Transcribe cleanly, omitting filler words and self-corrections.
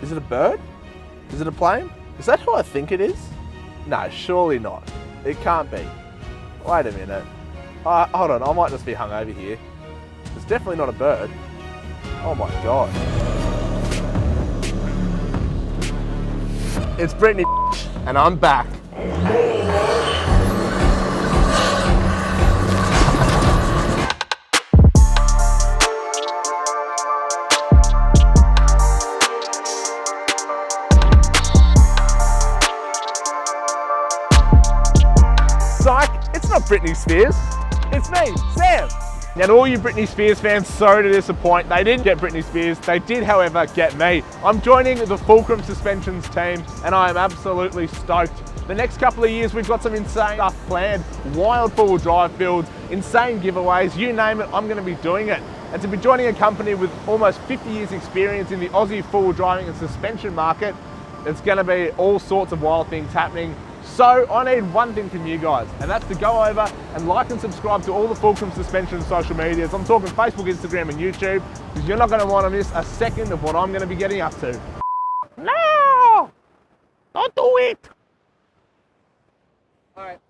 Is it a bird? Is it a plane? Is that who I think it is? No, surely not. It can't be. Wait a minute. Hold on, I might just be hungover here. It's definitely not a bird. Oh my God. It's Brittany and I'm back. Psych, it's not Britney Spears. It's me, Sam. Now to all you Britney Spears fans, sorry to disappoint. They didn't get Britney Spears. They did, however, get me. I'm joining the Fulcrum Suspensions team and I am absolutely stoked. The next couple of years, we've got some insane stuff planned. Wild four-wheel drive builds, insane giveaways, you name it, I'm gonna be doing it. And to be joining a company with almost 50 years experience in the Aussie four-wheel driving and suspension market, it's gonna be all sorts of wild things happening. So I need one thing from you guys, and that's to go over and like and subscribe to all the Fulcrum Suspensions social medias. I'm talking Facebook, Instagram, and YouTube, because you're not going to want to miss a second of what I'm going to be getting up to. No! Don't do it! Alright,